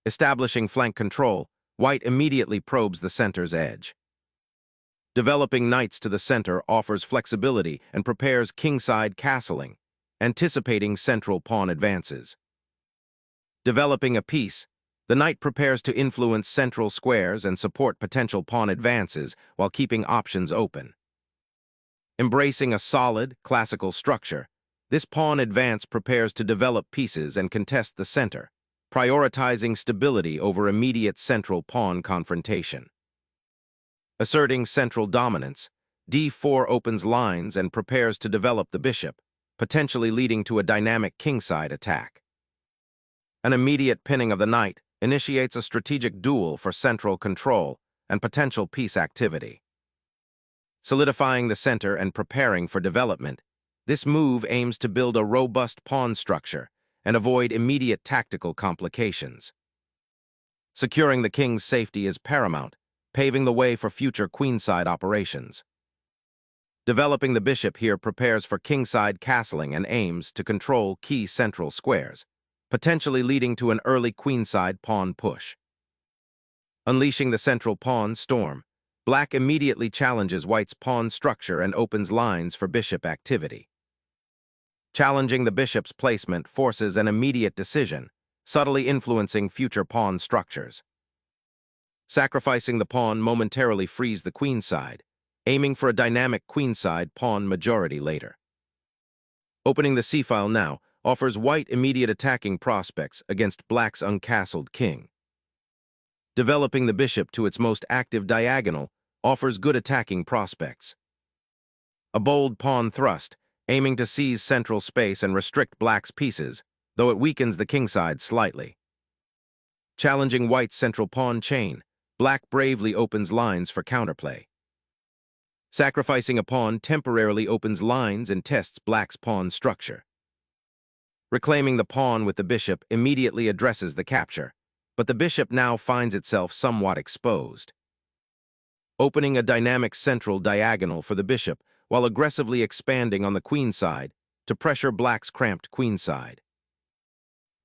Establishing flank control, white immediately probes the center's edge. Developing knights to the center offers flexibility and prepares kingside castling, anticipating central pawn advances. Developing a piece, the knight prepares to influence central squares and support potential pawn advances while keeping options open. Embracing a solid, classical structure, this pawn advance prepares to develop pieces and contest the center, prioritizing stability over immediate central pawn confrontation. Asserting central dominance, d4 opens lines and prepares to develop the bishop, potentially leading to a dynamic kingside attack. An immediate pinning of the knight initiates a strategic duel for central control and potential piece activity. Solidifying the center and preparing for development, this move aims to build a robust pawn structure and avoid immediate tactical complications. Securing the king's safety is paramount, paving the way for future queenside operations. Developing the bishop here prepares for kingside castling and aims to control key central squares, potentially leading to an early queenside pawn push. Unleashing the central pawn storm, black immediately challenges white's pawn structure and opens lines for bishop activity. Challenging the bishop's placement forces an immediate decision, subtly influencing future pawn structures. Sacrificing the pawn momentarily frees the queenside, aiming for a dynamic queenside pawn majority later. Opening the c-file now offers white immediate attacking prospects against black's uncastled king. Developing the bishop to its most active diagonal offers good attacking prospects. A bold pawn thrust, aiming to seize central space and restrict black's pieces, though it weakens the kingside slightly. Challenging white's central pawn chain, black bravely opens lines for counterplay. Sacrificing a pawn temporarily opens lines and tests black's pawn structure. Reclaiming the pawn with the bishop immediately addresses the capture, but the bishop now finds itself somewhat exposed. Opening a dynamic central diagonal for the bishop while aggressively expanding on the queenside to pressure black's cramped queenside.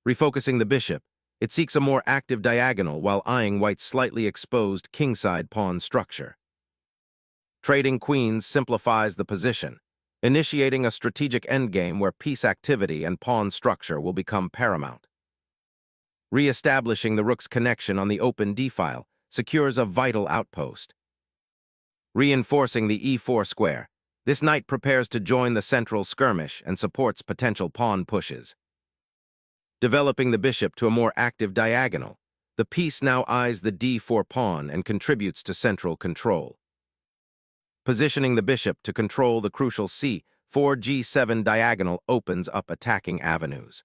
Refocusing the bishop, it seeks a more active diagonal while eyeing white's slightly exposed kingside pawn structure. Trading queens simplifies the position, initiating a strategic endgame where piece activity and pawn structure will become paramount. Re-establishing the rook's connection on the open d-file secures a vital outpost. Reinforcing the e4 square, this knight prepares to join the central skirmish and supports potential pawn pushes. Developing the bishop to a more active diagonal, the piece now eyes the d4 pawn and contributes to central control. Positioning the bishop to control the crucial c4 g7 diagonal opens up attacking avenues.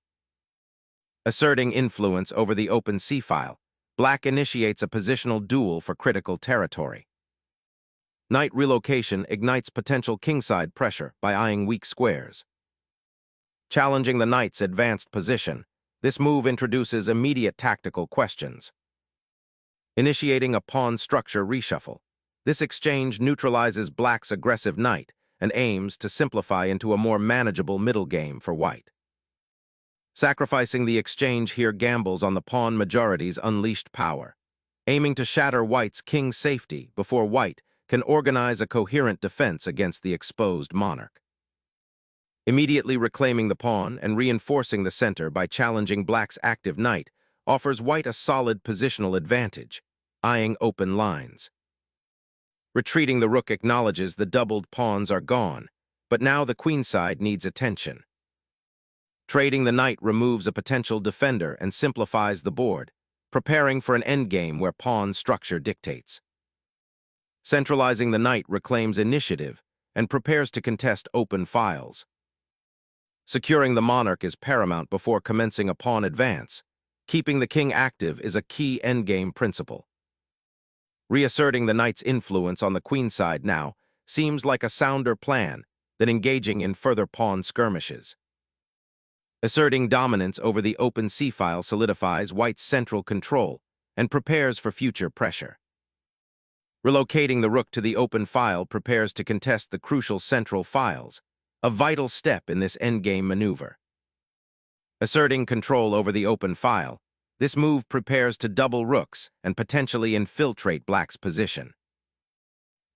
Asserting influence over the open c-file, black initiates a positional duel for critical territory. Knight relocation ignites potential kingside pressure by eyeing weak squares. Challenging the knight's advanced position, this move introduces immediate tactical questions. Initiating a pawn structure reshuffle, this exchange neutralizes black's aggressive knight and aims to simplify into a more manageable middle game for white. Sacrificing the exchange here gambles on the pawn majority's unleashed power, aiming to shatter white's king's safety before white can organize a coherent defense against the exposed monarch. Immediately reclaiming the pawn and reinforcing the center by challenging black's active knight offers white a solid positional advantage, eyeing open lines. Retreating the rook acknowledges the doubled pawns are gone, but now the queenside needs attention. Trading the knight removes a potential defender and simplifies the board, preparing for an endgame where pawn structure dictates. Centralizing the knight reclaims initiative and prepares to contest open files. Securing the monarch is paramount before commencing a pawn advance. Keeping the king active is a key endgame principle. Reasserting the knight's influence on the queenside now seems like a sounder plan than engaging in further pawn skirmishes. Asserting dominance over the open c-file solidifies white's central control and prepares for future pressure. Relocating the rook to the open file prepares to contest the crucial central files, a vital step in this endgame maneuver. Asserting control over the open file, This move prepares to double rooks and potentially infiltrate black's position.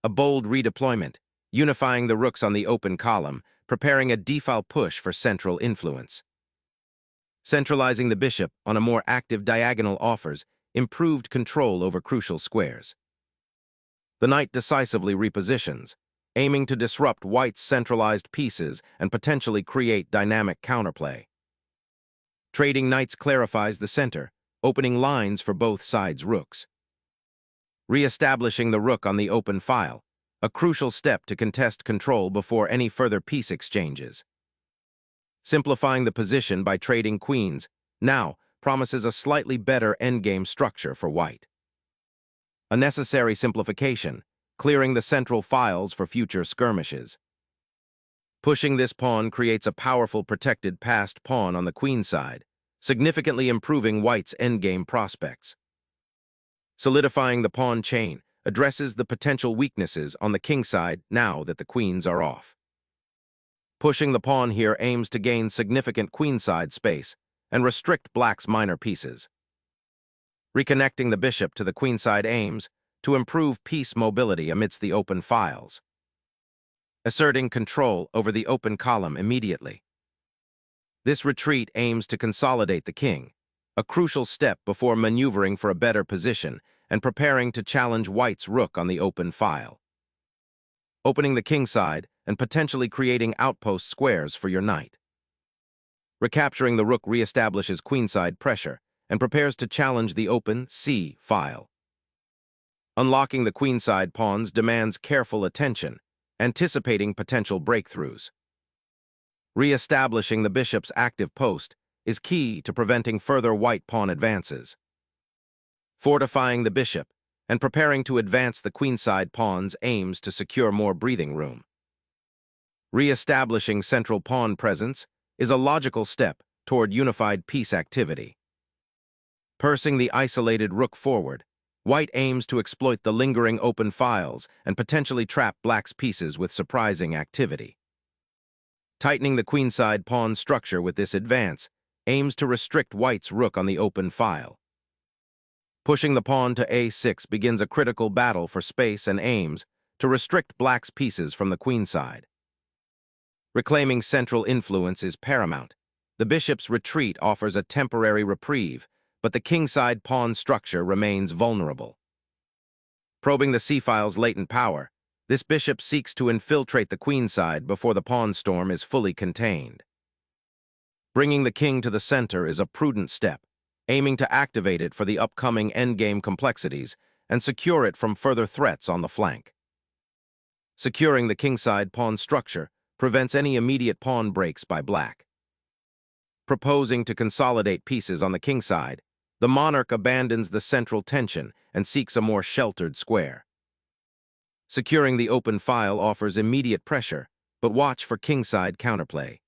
A bold redeployment, unifying the rooks on the open column, preparing a defile push for central influence. Centralizing the bishop on a more active diagonal offers improved control over crucial squares. The knight decisively repositions, aiming to disrupt white's centralized pieces and potentially create dynamic counterplay. Trading knights clarifies the center, opening lines for both sides' rooks. Re-establishing the rook on the open file, a crucial step to contest control before any further piece exchanges. Simplifying the position by trading queens now promises a slightly better endgame structure for white. A necessary simplification, clearing the central files for future skirmishes. Pushing this pawn creates a powerful protected passed pawn on the queen side, significantly improving white's endgame prospects. Solidifying the pawn chain addresses the potential weaknesses on the king side now that the queens are off. Pushing the pawn here aims to gain significant queenside space and restrict black's minor pieces. Reconnecting the bishop to the queenside aims to improve piece mobility amidst the open files. Asserting control over the open column immediately. This retreat aims to consolidate the king, a crucial step before maneuvering for a better position and preparing to challenge white's rook on the open file. Opening the king side and potentially creating outpost squares for your knight. Recapturing the rook reestablishes queenside pressure and prepares to challenge the open c file. Unlocking the queenside pawns demands careful attention, anticipating potential breakthroughs. Re-establishing the bishop's active post is key to preventing further white pawn advances. Fortifying the bishop and preparing to advance the queenside pawns aims to secure more breathing room. Re-establishing central pawn presence is a logical step toward unified piece activity. Pursing the isolated rook forward, white aims to exploit the lingering open files and potentially trap black's pieces with surprising activity. Tightening the queenside pawn structure with this advance aims to restrict white's rook on the open file. Pushing the pawn to a6 begins a critical battle for space and aims to restrict black's pieces from the queenside. Reclaiming central influence is paramount. The bishop's retreat offers a temporary reprieve, but the kingside pawn structure remains vulnerable. Probing the c-file's latent power, this bishop seeks to infiltrate the queenside before the pawn storm is fully contained. Bringing the king to the center is a prudent step, aiming to activate it for the upcoming endgame complexities and secure it from further threats on the flank. Securing the kingside pawn structure prevents any immediate pawn breaks by black. Proposing to consolidate pieces on the king side, the monarch abandons the central tension and seeks a more sheltered square. Securing the open file offers immediate pressure, but watch for kingside counterplay.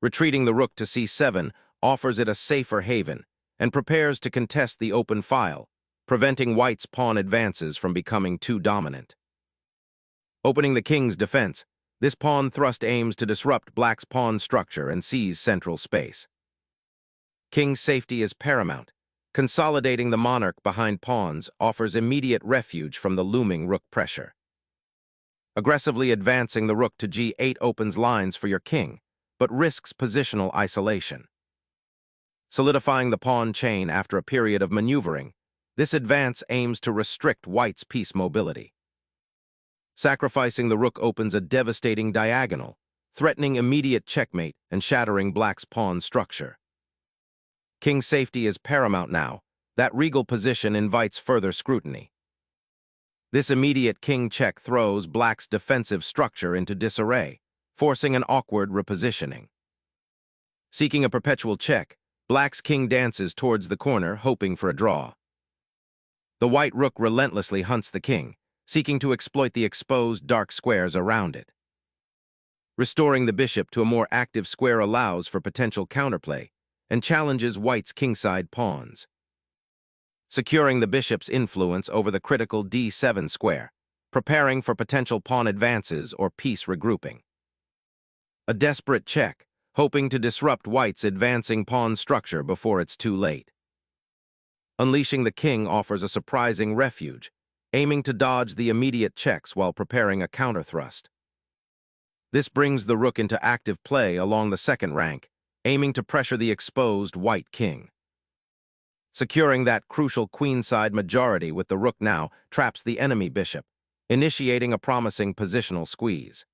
Retreating the rook to c7 offers it a safer haven and prepares to contest the open file, preventing white's pawn advances from becoming too dominant. Opening the king's defense, this pawn thrust aims to disrupt black's pawn structure and seize central space. King's safety is paramount. Consolidating the monarch behind pawns offers immediate refuge from the looming rook pressure. Aggressively advancing the rook to g8 opens lines for your king, but risks positional isolation. Solidifying the pawn chain after a period of maneuvering, this advance aims to restrict white's piece mobility. Sacrificing the rook opens a devastating diagonal, threatening immediate checkmate and shattering black's pawn structure. King's safety is paramount now. That regal position invites further scrutiny. This immediate king check throws black's defensive structure into disarray, forcing an awkward repositioning. Seeking a perpetual check, black's king dances towards the corner, hoping for a draw. The white rook relentlessly hunts the king, seeking to exploit the exposed dark squares around it. Restoring the bishop to a more active square allows for potential counterplay and challenges white's kingside pawns. Securing the bishop's influence over the critical d7 square, preparing for potential pawn advances or piece regrouping. A desperate check, hoping to disrupt white's advancing pawn structure before it's too late. Unleashing the king offers a surprising refuge, aiming to dodge the immediate checks while preparing a counter-thrust. This brings the rook into active play along the second rank, aiming to pressure the exposed white king. Securing that crucial queenside majority with the rook now traps the enemy bishop, initiating a promising positional squeeze.